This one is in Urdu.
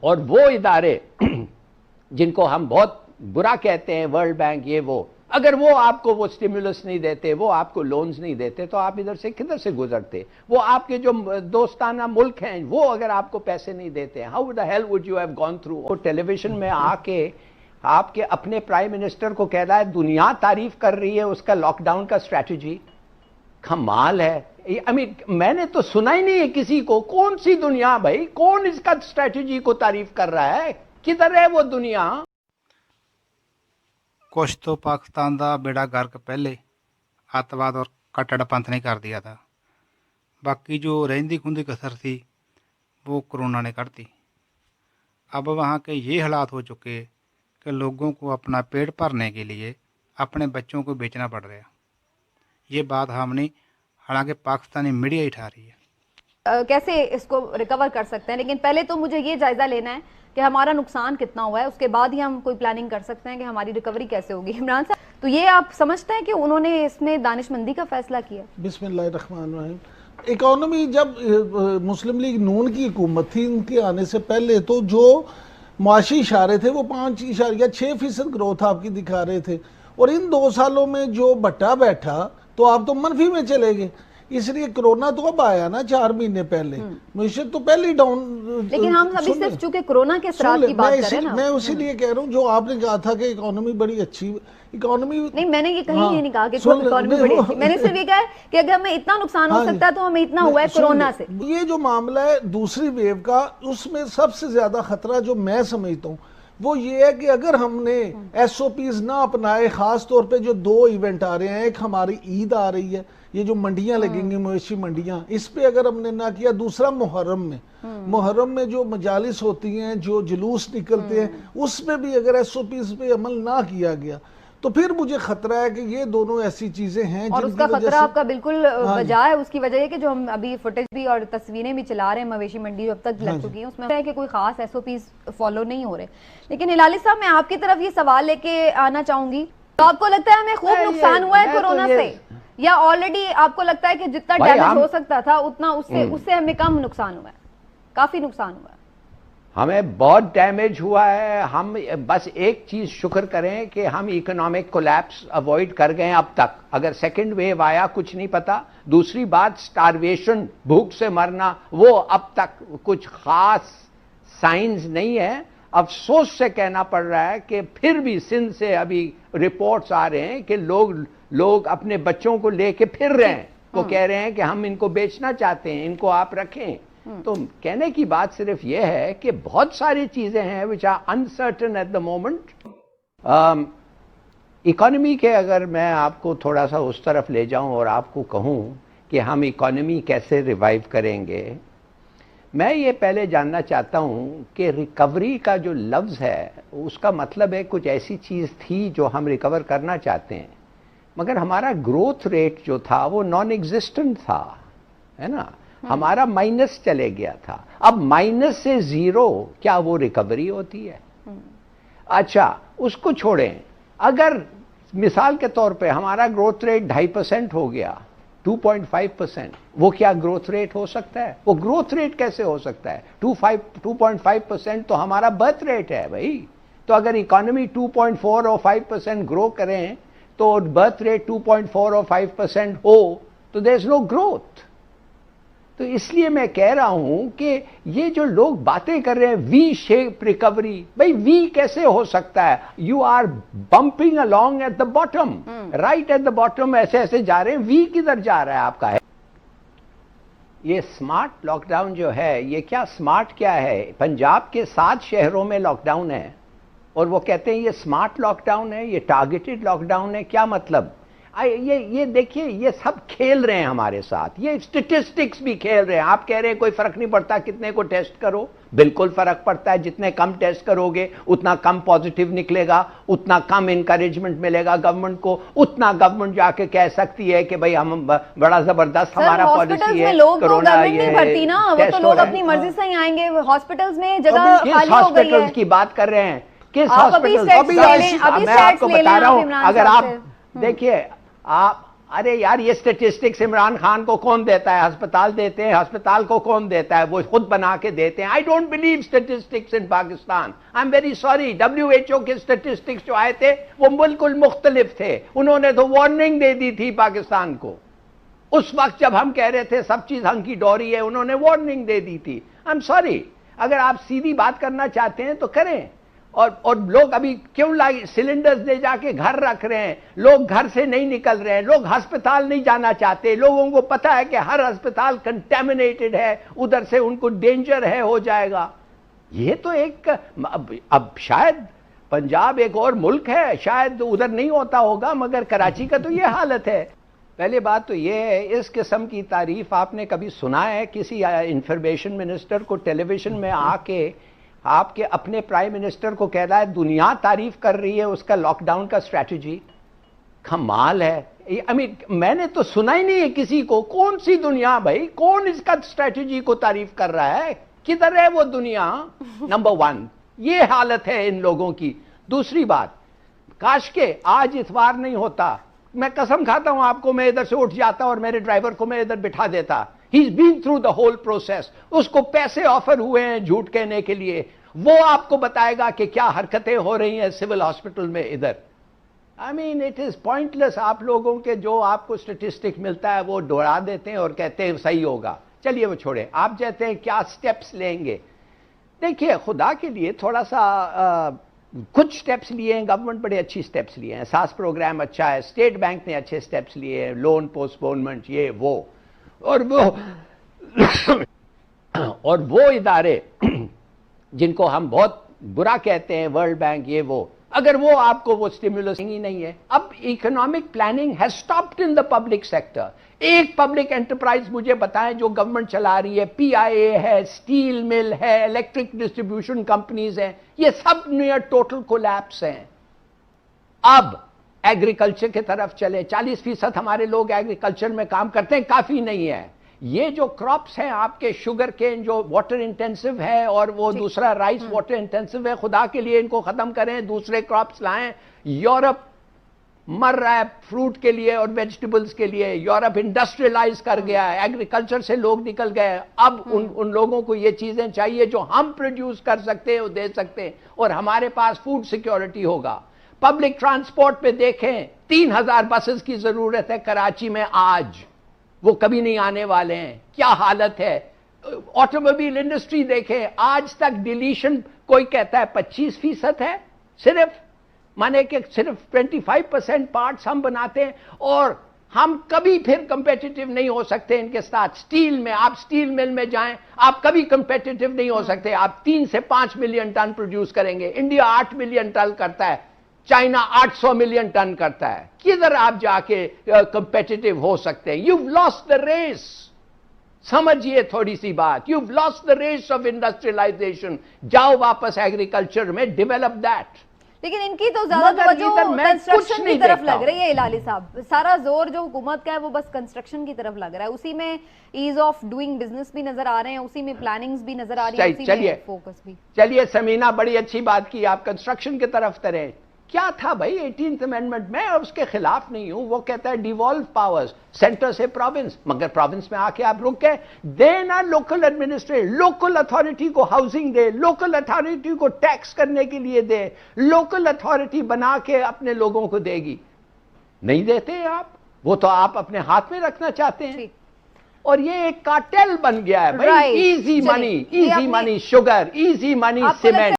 اور وہ ادارے جن کو ہم بہت برا کہتے ہیں، ورلڈ بینک یہ وہ، اگر وہ آپ کو وہ سٹیمولس نہیں دیتے، وہ آپ کو لونز نہیں دیتے تو آپ ادھر سے کدھر سے گزرتے؟ وہ آپ کے جو دوستانہ ملک ہیں وہ اگر آپ کو پیسے نہیں دیتے، how the hell would you have gone through? وہ ٹیلی ویژن میں آ کے آپ کے اپنے پرائم منسٹر کو کہہ رہا ہے، دنیا تعریف کر رہی ہے اس کا لاک ڈاؤن کا اسٹریٹجی. کمال ہے. میں نے تو سنا ہی نہیں ہے کسی کو. کون سی دنیا بھائی؟ کون اس کا اسٹریٹجی کو تعریف کر رہا ہے؟ کدھر ہے وہ دنیا؟ کچھ تو پاکستان دا بیڑا گرک پہلے اتواد اور کٹڑ پنتھ نے کر دیا تھا، باقی جو رہندی کھندی کسر تھی وہ کرونا نے کر دی. اب وہاں کے یہ حالات ہو چکے کہ لوگوں کو اپنا پیٹ بھرنے کے لیے اپنے بچوں کو بیچنا پڑ رہا. یہ بات ہم نہیں، حالانکہ پاکستانی میڈیا ہی اٹھا رہی ہے. کیسے اس کو ریکور کر سکتے ہیں؟ لیکن پہلے تو مجھے یہ جائزہ لینا ہے کہ ہمارا نقصان کتنا ہوا ہے، اس کے بعد ہی ہم کوئی پلاننگ کر سکتے ہیں کہ ہماری ریکوری کیسے ہوگی. عمران صاحب، تو یہ آپ سمجھتے ہیں کہ انہوں نے اس میں دانش مندی کا فیصلہ کیا؟ بسم اللہ الرحمن الرحیم. اکانومی جب مسلم لیگ نون کی حکومت تھی، ان کے آنے سے پہلے تو جو معاشی اشارے تھے وہ 5.6% گروتھ آپ کی دکھا رہے تھے، اور ان 2 سالوں میں جو بٹا بیٹھا تو آپ تو منفی میں چلے گئے. اس لیے کرونا تو اب آیا نا 4 مہینے پہلے، معیشت تو پہلے ڈاؤن. لیکن ہم ابھی صرف چونکہ کرونا کے اثرات کی بات کر رہے ہیں نا. میں اسی لیے کہہ رہا ہوں جو آپ نے کہا تھا کہ اکانومی بڑی اچھی اکانومی نہیں، میں نے یہ کہیں یہ نہیں کہا کہ اکانومی بڑی اچھی. میں نے صرف یہ کہا ہے کہ اگر ہمیں اتنا نقصان ہو سکتا ہے تو ہمیں اتنا ہوا ہے کرونا سے. یہ جو معاملہ ہے دوسری ویو کا، اس میں سب سے زیادہ خطرہ جو میں سمجھتا ہوں وہ یہ ہے کہ اگر ہم نے ایس او پیز نہ اپنائے، خاص طور پہ جو 2 ایونٹ آ رہے ہیں، ایک ہماری عید آ رہی ہے، یہ جو منڈیاں لگیں گی مویشی منڈیاں، اس پہ اگر ہم نے نہ کیا، دوسرا محرم میں جو مجالس ہوتی ہیں، جو جلوس نکلتے ہیں، اس میں بھی اگر ایس او پیز پہ عمل نہ کیا گیا تو پھر مجھے خطرہ ہے کہ یہ دونوں ایسی چیزیں ہیں اور اس کا خطرہ آپ کا بالکل وجہ ہے. اس کی وجہ ہے کہ جو ہم ابھی فوٹیج بھی اور تصویریں بھی چلا رہے ہیں مویشی منڈی جو اب تک لگ چکی ہیں، اس میں ہے کہ کوئی خاص ایس او پیز فالو نہیں ہو رہے. لیکن ہلالی صاحب، میں آپ کی طرف یہ سوال لے کے آنا چاہوں گی، تو آپ کو لگتا ہے ہمیں خوب نقصان ہوا ہے کرونا سے، یا آلریڈی آپ کو لگتا ہے کہ جتنا ڈیمیج ہو سکتا تھا اتنا اس سے ہمیں کم نقصان ہوا ہے؟ کافی نقصان ہوا ہے. ہمیں بہت ڈیمیج ہوا ہے. ہم بس ایک چیز شکر کریں کہ ہم اکنامک کولیپس اوائڈ کر گئے اب تک. اگر سیکنڈ ویو آیا کچھ نہیں پتا. دوسری بات، سٹارویشن، بھوک سے مرنا، وہ اب تک کچھ خاص سائنز نہیں ہے. افسوس سے کہنا پڑ رہا ہے کہ پھر بھی سندھ سے ابھی رپورٹس آ رہے ہیں کہ لوگ اپنے بچوں کو لے کے پھر رہے ہیں. وہ کہہ رہے ہیں کہ ہم ان کو بیچنا چاہتے ہیں، ان کو آپ رکھیں. تو کہنے کی بات صرف یہ ہے کہ بہت ساری چیزیں ہیں which are uncertain at the moment. Economy کے اگر میں آپ کو تھوڑا سا اس طرف لے جاؤں اور آپ کو کہوں کہ ہم اکانومی کیسے ریوائیو کریں گے، میں یہ پہلے جاننا چاہتا ہوں کہ ریکوری کا جو لفظ ہے اس کا مطلب ہے کچھ ایسی چیز تھی جو ہم ریکور کرنا چاہتے ہیں، مگر ہمارا گروتھ ریٹ جو تھا وہ نان ایگزسٹنٹ تھا، ہے نا. ہمارا مائنس چلے گیا تھا. اب مائنس سے 0 کیا وہ ریکوری ہوتی ہے؟ اچھا اس کو چھوڑیں. اگر مثال کے طور پہ ہمارا گروتھ ریٹ 2.5% ہو گیا، 2.5%، وہ کیا گروتھ ریٹ ہو سکتا ہے؟ وہ گروتھ ریٹ کیسے ہو سکتا ہے؟ 2.5% تو ہمارا برتھ ریٹ ہے بھائی. تو اگر اکانومی 2.4 اور 5% گرو کریں تو برتھ ریٹ 2.4 اور 5% ہو تو دیر از نو گروتھ. تو اس لیے میں کہہ رہا ہوں کہ یہ جو لوگ باتیں کر رہے ہیں وی شیپ ریکوری، بھائی وی کیسے ہو سکتا ہے؟ You are bumping along at the bottom, right at the bottom، ایسے جا رہے ہیں. وی کدھر جا رہا ہے آپ کا؟ ہے یہ سمارٹ لاک ڈاؤن جو ہے، یہ کیا سمارٹ کیا ہے؟ پنجاب کے 7 شہروں میں لاک ڈاؤن ہے اور وہ کہتے ہیں یہ سمارٹ لاک ڈاؤن ہے، یہ ٹارگیٹڈ لاک ڈاؤن ہے. کیا مطلب؟ یہ دیکھیے، یہ سب کھیل رہے ہیں ہمارے ساتھ، یہ اسٹیٹسٹکس بھی کھیل رہے ہیں. آپ کہہ رہے ہیں کوئی فرق نہیں پڑتا کتنے کو ٹیسٹ کرو. بالکل فرق پڑتا ہے. جتنے کم ٹیسٹ کرو گے اتنا کم پازیٹیو نکلے گا، اتنا کم انکریجمنٹ ملے گا گورنمنٹ کو، اتنا گورنمنٹ جا کے کہہ سکتی ہے کہ بھئی ہم بڑا زبردست ہمارا پالیسی ہے. کرونا نہیں بھرتی نا، وہ تو لوگ اپنی مرضی سے ہی آئیں گے. ہاسپٹلز میں جگہ خالی ہو گئی ہے. کس ہاسپٹلز کی بات کر رہے ہیں؟ کس ہاسپٹل؟ میں آپ کو بتا رہا ہوں، اگر آپ دیکھیے، آپ ارے یار یہ اسٹیٹسٹکس عمران خان کو کون دیتا ہے؟ ہسپتال دیتے ہیں، ہسپتال کو کون دیتا ہے؟ وہ خود بنا کے دیتے ہیں. I don't believe statistics in Pakistan. I am very sorry. WHO کے اسٹیٹسٹکس جو آئے تھے وہ بالکل مختلف تھے. انہوں نے تو وارننگ دے دی تھی پاکستان کو. اس وقت جب ہم کہہ رہے تھے سب چیز ہنکی ڈوری ہے، انہوں نے وارننگ دے دی تھی. I am sorry. اگر آپ سیدھی بات کرنا چاہتے ہیں تو کریں. اور لوگ ابھی کیوں سلنڈرز لے جا کے گھر رکھ رہے ہیں؟ لوگ گھر سے نہیں نکل رہے ہیں، لوگ ہسپتال نہیں جانا چاہتے. لوگوں کو پتا ہے کہ ہر ہسپتال کنٹامنیٹڈ ہے، ادھر سے ان کو ڈینجر ہے، ہو جائے گا. یہ تو ایک اب شاید پنجاب ایک اور ملک ہے، شاید ادھر نہیں ہوتا ہوگا، مگر کراچی کا تو یہ حالت ہے. پہلے بات تو یہ ہے، اس قسم کی تعریف آپ نے کبھی سنا ہے کسی انفارمیشن منسٹر کو ٹیلی ویژن میں آ کے آپ کے اپنے پرائم منسٹر کو کہہ رہا ہے دنیا تعریف کر رہی ہے اس کا لاک ڈاؤن کا اسٹریٹجی؟ کمال ہے. میں نے تو سنا ہی نہیں ہے کسی کو. کون سی دنیا بھائی؟ کون اس کا اسٹریٹجی کو تعریف کر رہا ہے؟ کدھر ہے وہ دنیا؟ نمبر 1 یہ حالت ہے ان لوگوں کی. دوسری بات، کاش کے آج اتوار نہیں ہوتا. میں قسم کھاتا ہوں آپ کو، میں ادھر سے اٹھ جاتا اور میرے ڈرائیور کو میں ادھر بٹھا دیتا. He's been through the whole process. اس کو پیسے آفر ہوئے ہیں جھوٹ کہنے کے لیے. وہ آپ کو بتائے گا کہ کیا حرکتیں ہو رہی ہیں سول ہاسپٹل میں ادھر. I mean it is pointless. آپ لوگوں کے جو آپ کو سٹیٹسٹک ملتا ہے وہ دوڑا دیتے ہیں اور کہتے ہیں صحیح ہوگا. چلیے وہ چھوڑیں. آپ کہتے ہیں کیا سٹیپس لیں گے؟ دیکھیے خدا کے لیے تھوڑا سا کچھ سٹیپس لیے ہیں گورنمنٹ، بڑے اچھی سٹیپس لیے ہیں. ساس پروگرام اچھا ہے، اسٹیٹ بینک نے اچھے سٹیپس لیے ہیں، لون پوسٹ پونمنٹ یہ وہ. اور وہ ادارے جن کو ہم بہت برا کہتے ہیں، ورلڈ بینک یہ وہ، اگر وہ آپ کو وہ سٹیمولس ہی نہیں ہے. اب economic planning has stopped in the public sector. ایک پبلک انٹرپرائز مجھے بتائیں جو گورنمنٹ چلا رہی ہے. PIA ہے، اسٹیل مل ہے، الیکٹرک ڈسٹریبیوشن کمپنیز ہیں، یہ سب نیئر ٹوٹل کولیپس ہیں. اب ایگریکلچر کی طرف چلے. 40% ہمارے لوگ ایگریکلچر میں کام کرتے ہیں، کافی نہیں ہے. یہ جو کراپس ہیں آپ کے شوگر کین جو واٹر انٹینسو ہے اور وہ دوسرا رائس واٹر انٹینسو ہے، خدا کے لیے ان کو ختم کریں، دوسرے کراپس لائیں. یورپ مر رہا ہے فروٹ کے لیے اور ویجیٹیبلز کے لیے. یورپ انڈسٹریلائز کر گیا ہے، ایگریکلچر سے لوگ نکل گئے. اب ان لوگوں کو یہ چیزیں چاہیے جو ہم پروڈیوس کر سکتے ہیں وہ دے سکتے ہیں، اور ہمارے پاس فوڈ سیکیورٹی ہوگا. پبلک ٹرانسپورٹ پہ دیکھیں 3000 بسز کی ضرورت ہے کراچی میں آج، وہ کبھی نہیں آنے والے ہیں. کیا حالت ہے. آٹوموبائل انڈسٹری دیکھیں، آج تک ڈیلیشن کوئی کہتا ہے 25% ہے صرف، مانے کہ صرف 25% پارٹس ہم بناتے ہیں، اور ہم کبھی پھر کمپیٹیٹو نہیں ہو سکتے ان کے ساتھ. سٹیل میں آپ سٹیل مل میں جائیں، آپ کبھی کمپیٹیٹو نہیں ہو سکتے. آپ 3 سے 5 ملین ٹن پروڈیوس کریں گے، انڈیا 8 ملین ٹن کرتا ہے، چائنا 800 ملین ٹن کرتا ہے. کدھر آپ جا کے کمپیٹیٹو ہو سکتے ہیں؟ You've lost the race. سمجھیے تھوڑی سی بات. You've lost the race of industrialization. جاؤ واپس ایگریکلچر میں، ڈیولپ دیٹ. لیکن ان کی تو زیادہ توجہ کنسٹرکشن کی طرف لگ رہی ہے ہلالی صاحب. سارا زور جو حکومت کا ہے وہ بس کنسٹرکشن کی طرف لگ رہا ہے. اسی میں ایز آف ڈوئنگ بزنس بھی نظر آ رہے ہیں، اسی میں پلاننگز بھی نظر آ رہی ہے، اسی میں فوکس بھی. چلیے سمینہ بڑی اچھی بات کی آپ کنسٹرکشن کی طرف تریں. کیا تھا بھائی 18th امینڈمنٹ میں؟ اس کے خلاف نہیں ہوں. وہ کہتا ہے ڈیوالو پاورز سینٹر سے پروونس، مگر پروونس میں آ کے آپ رک گئے. دینا لوکل ایڈمنسٹریٹ، لوکل اتھارٹی کو ہاؤسنگ دے، لوکل اتھارٹی کو ٹیکس کرنے کے لیے دے، لوکل اتھارٹی بنا کے اپنے لوگوں کو دے گی. نہیں دیتے ہیں آپ، وہ تو آپ اپنے ہاتھ میں رکھنا چاہتے ہیں. اور یہ ایک کارٹیل بن گیا ہے بھائی. Easy money, easy money sugar, easy money cement.